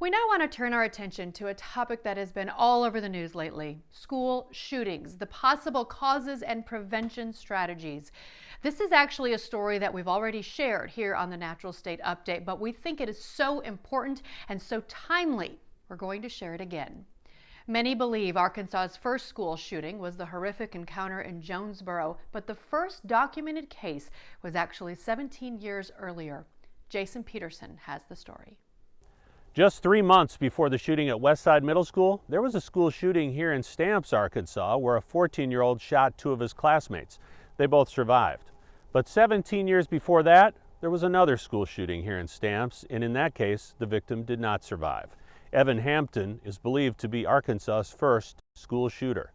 We now want to turn our attention to a topic that has been all over the news lately: school shootings, the possible causes and prevention strategies. This is actually a story that we've already shared here on the Natural State Update, but we think it is so important and so timely, we're going to share it again. Many believe Arkansas's first school shooting was the horrific encounter in Jonesboro, but the first documented case was actually 17 years earlier. Jason Peterson has the story. Just 3 months before the shooting at Westside Middle School, there was a school shooting here in Stamps, Arkansas, where a 14-year-old shot 2 of his classmates. They both survived. But 17 years before that, there was another school shooting here in Stamps, and in that case, the victim did not survive. Evan Hampton is believed to be Arkansas's first school shooter.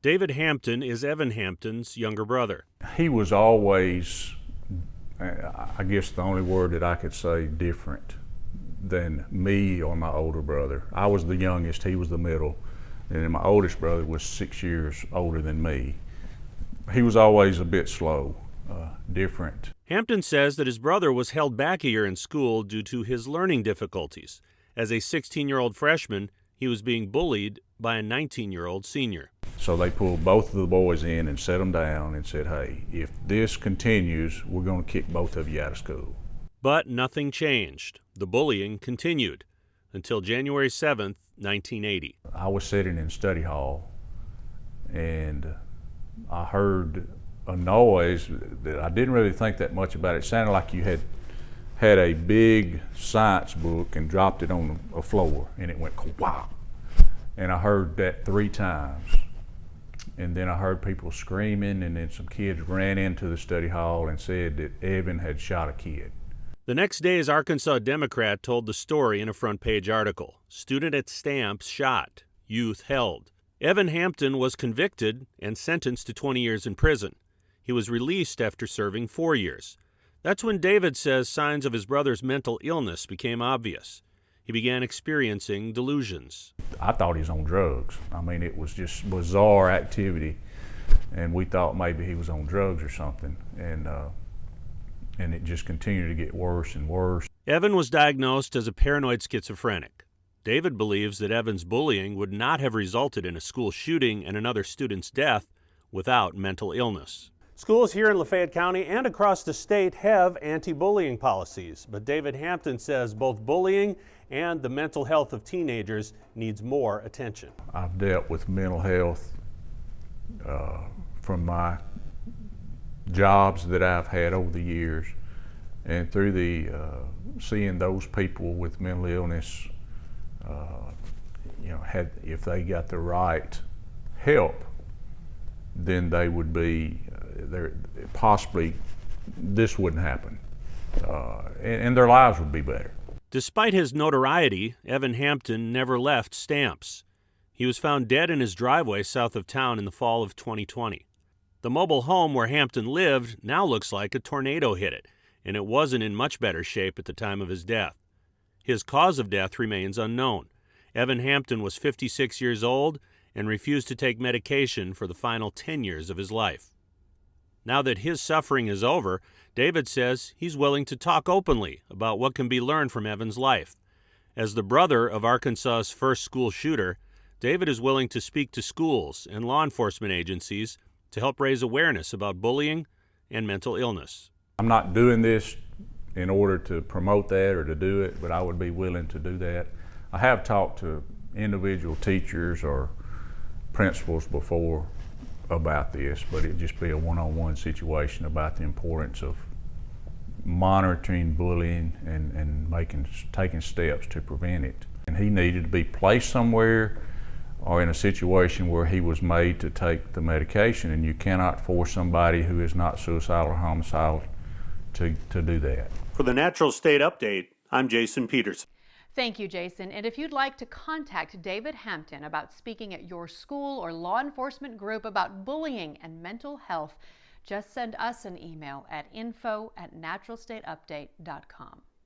David Hampton is Evan Hampton's younger brother. He was always, I guess the only word that I could say, different than me or my older brother. I was the youngest, he was the middle, and then my oldest brother was 6 years older than me. He was always a bit slow, different. Hampton says that his brother was held back a year in school due to his learning difficulties. As a 16-year-old freshman, he was being bullied by a 19-year-old senior. So they pulled both of the boys in and set them down and said, hey, if this continues, we're going to kick both of you out of school. But nothing changed. The bullying continued until January 7th, 1980. I was sitting in study hall and I heard a noise that I didn't really think that much about. It sounded like you had a big science book and dropped it on a floor, and it went wow. And I heard that 3 times. And then I heard people screaming, and then some kids ran into the study hall and said that Evan had shot a kid. The next day's Arkansas Democrat told the story in a front-page article. Student at Stamps shot, youth held. Evan Hampton was convicted and sentenced to 20 years in prison. He was released after serving 4 years. That's when David says signs of his brother's mental illness became obvious. He began experiencing delusions. I thought he was on drugs. I mean, it was just bizarre activity, and we thought maybe he was on drugs or something. And it just continued to get worse and worse. Evan was diagnosed as a paranoid schizophrenic. David believes that Evan's bullying would not have resulted in a school shooting and another student's death without mental illness. Schools here in Lafayette County and across the state have anti-bullying policies, but David Hampton says both bullying and the mental health of teenagers needs more attention. I've dealt with mental health from my jobs that I've had over the years, and through the seeing those people with mental illness, if they got the right help, then they would be there. Possibly this wouldn't happen, and their lives would be better. Despite his notoriety, Evan Hampton never left Stamps. He was found dead in his driveway south of town in the fall of 2020. The mobile home where Hampton lived now looks like a tornado hit it, and it wasn't in much better shape at the time of his death. His cause of death remains unknown. Evan Hampton was 56 years old and refused to take medication for the final 10 years of his life. Now that his suffering is over, David says he's willing to talk openly about what can be learned from Evan's life. As the brother of Arkansas's first school shooter, David is willing to speak to schools and law enforcement agencies to help raise awareness about bullying and mental illness. I'm not doing this in order to promote that or to do it, but I would be willing to do that. I have talked to individual teachers or principals before about this, but it'd just be a one-on-one situation about the importance of monitoring bullying and taking steps to prevent it. And he needed to be placed somewhere or in a situation where he was made to take the medication, and you cannot force somebody who is not suicidal or homicidal to do that. For the Natural State Update, I'm Jason Peterson. Thank you, Jason. And if you'd like to contact David Hampton about speaking at your school or law enforcement group about bullying and mental health, just send us an email at info@naturalstateupdate.com.